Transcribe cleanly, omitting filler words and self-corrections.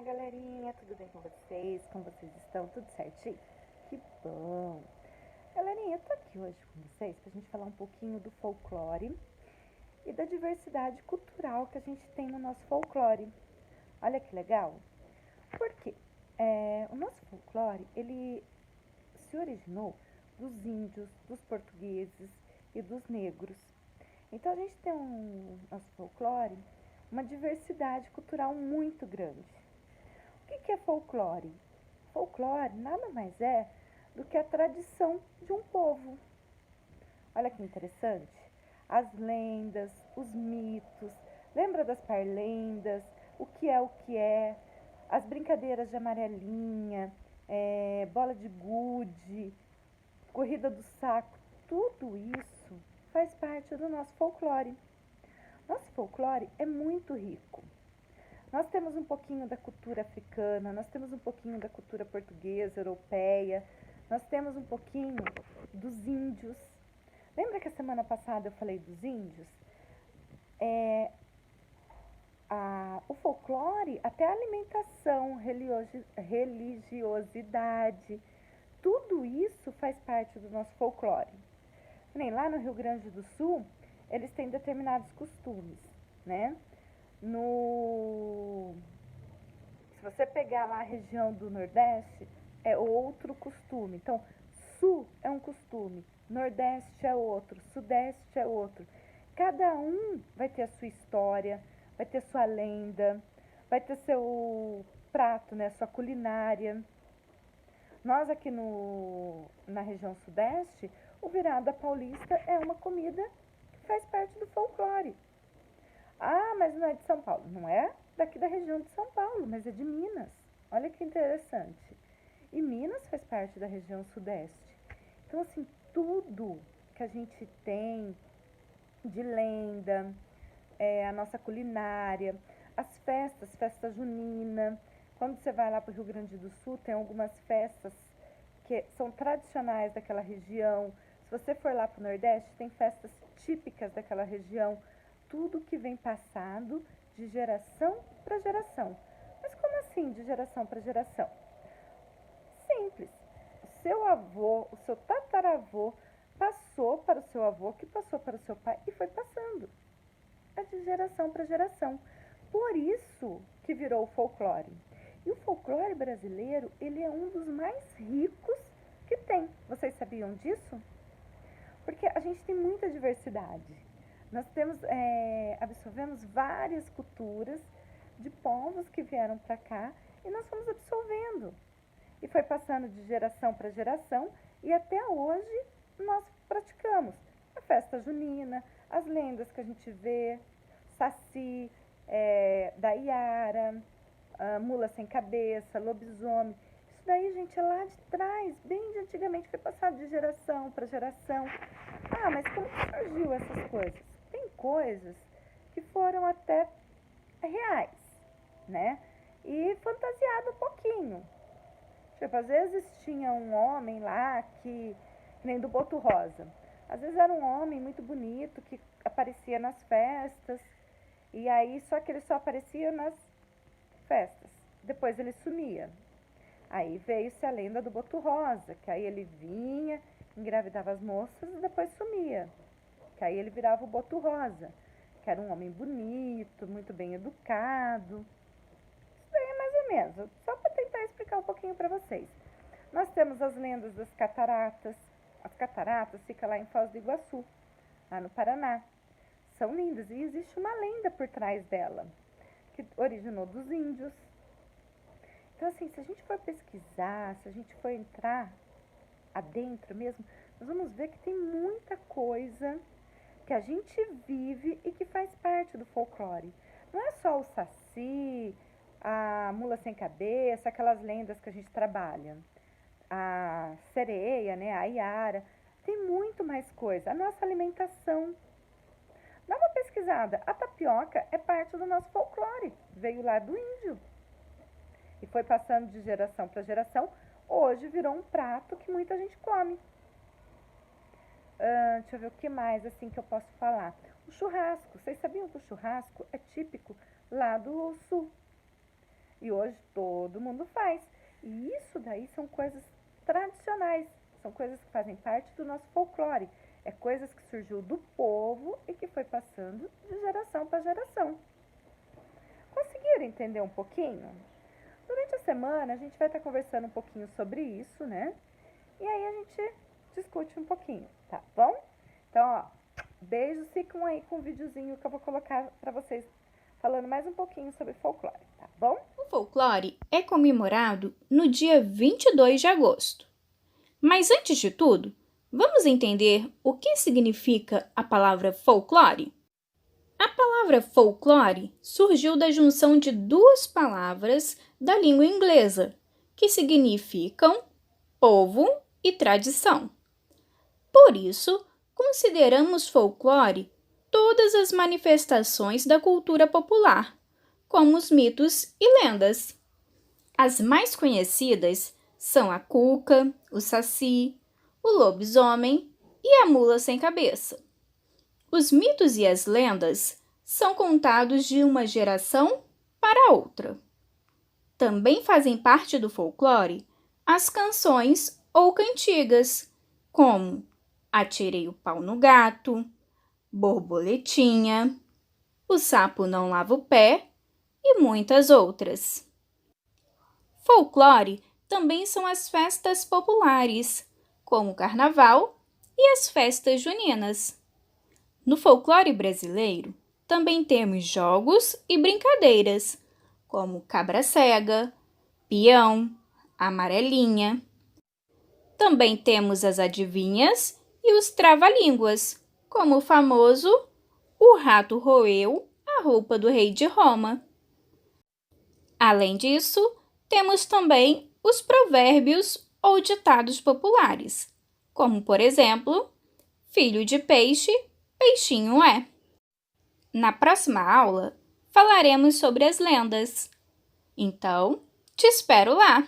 Galerinha, tudo bem com vocês? Como vocês estão? Tudo certinho? Que bom! Galerinha, eu tô aqui hoje com vocês pra gente falar um pouquinho do folclore e da diversidade cultural que a gente tem no nosso folclore. Olha que legal! Por quê? O nosso folclore, ele se originou dos índios, dos portugueses e dos negros. Então a gente tem nosso folclore, uma diversidade cultural muito grande. O que é folclore? Folclore nada mais é do que a tradição de um povo. Olha que interessante. As lendas, os mitos, lembra das parlendas, o que é, as brincadeiras de amarelinha, bola de gude, corrida do saco, tudo isso faz parte do nosso folclore. Nosso folclore é muito rico. Nós temos um pouquinho da cultura africana, nós temos um pouquinho da cultura portuguesa, europeia, nós temos um pouquinho dos índios. Lembra que a semana passada eu falei dos índios? O folclore, até a alimentação, religiosidade, tudo isso faz parte do nosso folclore. Nem lá no Rio Grande do Sul, eles têm determinados costumes, né? Se você pegar lá a região do Nordeste, é outro costume. Então, Sul é um costume, Nordeste é outro, Sudeste é outro. Cada um vai ter a sua história, vai ter sua lenda, vai ter seu prato, né, sua culinária. Nós aqui na região Sudeste, o virada paulista é uma comida que faz parte do folclore. Ah, mas não é de São Paulo. Não é daqui da região de São Paulo, mas é de Minas. Olha que interessante. E Minas faz parte da região Sudeste. Então, assim, tudo que a gente tem de lenda, a nossa culinária, as festas, festa junina. Quando você vai lá para o Rio Grande do Sul, tem algumas festas que são tradicionais daquela região. Se você for lá para o Nordeste, tem festas típicas daquela região. Tudo que vem passado de geração para geração. Mas como assim de geração para geração? Simples. O seu avô, o seu tataravô passou para o seu avô, que passou para o seu pai e foi passando. É de geração para geração. Por isso que virou o folclore. E o folclore brasileiro, ele é um dos mais ricos que tem. Vocês sabiam disso? Porque a gente tem muita diversidade. Nós absorvemos várias culturas de povos que vieram para cá e nós fomos absorvendo. E foi passando de geração para geração e até hoje nós praticamos a festa junina, as lendas que a gente vê, saci, da Iara, mula sem cabeça, lobisomem. Isso daí, gente, é lá de trás, bem de antigamente, foi passado de geração para geração. Ah, mas como que surgiu essas coisas? Tem coisas que foram até reais, né? E fantasiado um pouquinho. Tipo, às vezes tinha um homem lá que nem do Boto Rosa. Às vezes era um homem muito bonito que aparecia nas festas. E aí, só que ele só aparecia nas festas. Depois ele sumia. Aí veio-se a lenda do Boto Rosa, que aí ele vinha, engravidava as moças e depois sumia. Que aí ele virava o Boto Rosa, que era um homem bonito, muito bem educado. Isso daí é mais ou menos, só para tentar explicar um pouquinho para vocês. Nós temos as lendas das cataratas. As cataratas ficam lá em Foz do Iguaçu, lá no Paraná. São lindas e existe uma lenda por trás dela, que originou dos índios. Então, assim, se a gente for pesquisar, se a gente for entrar adentro mesmo, nós vamos ver que tem muita coisa que a gente vive e que faz parte do folclore. Não é só o saci, a mula sem cabeça, aquelas lendas que a gente trabalha. A sereia, né, a iara. Tem muito mais coisa. A nossa alimentação. Dá uma pesquisada. A tapioca é parte do nosso folclore. Veio lá do índio. E foi passando de geração para geração. Hoje virou um prato que muita gente come. Deixa eu ver o que mais assim que eu posso falar. O churrasco. Vocês sabiam que o churrasco é típico lá do sul? E hoje todo mundo faz. E isso daí são coisas tradicionais, são coisas que fazem parte do nosso folclore. É coisas que surgiu do povo e que foi passando de geração para geração. Conseguiram entender um pouquinho? Durante a semana a gente vai estar conversando um pouquinho sobre isso, né? E aí a gente discute um pouquinho, tá bom? Então, ó, beijos, ficam aí com o videozinho que eu vou colocar para vocês falando mais um pouquinho sobre folclore, tá bom? O folclore é comemorado no dia 22 de agosto. Mas antes de tudo, vamos entender o que significa a palavra folclore? A palavra folclore surgiu da junção de duas palavras da língua inglesa, que significam povo e tradição. Por isso, consideramos folclore todas as manifestações da cultura popular, como os mitos e lendas. As mais conhecidas são a cuca, o saci, o lobisomem e a mula sem cabeça. Os mitos e as lendas são contados de uma geração para outra. Também fazem parte do folclore as canções ou cantigas, como Atirei o pau no gato, Borboletinha, O sapo não lava o pé e muitas outras. Folclore também são as festas populares, como o carnaval e as festas juninas. No folclore brasileiro, também temos jogos e brincadeiras, como cabra-cega, peão, amarelinha. Também temos as adivinhas e os trava-línguas, como o famoso O rato roeu a roupa do rei de Roma. Além disso, temos também os provérbios ou ditados populares, como, por exemplo, filho de peixe, peixinho é. Na próxima aula, falaremos sobre as lendas. Então, te espero lá!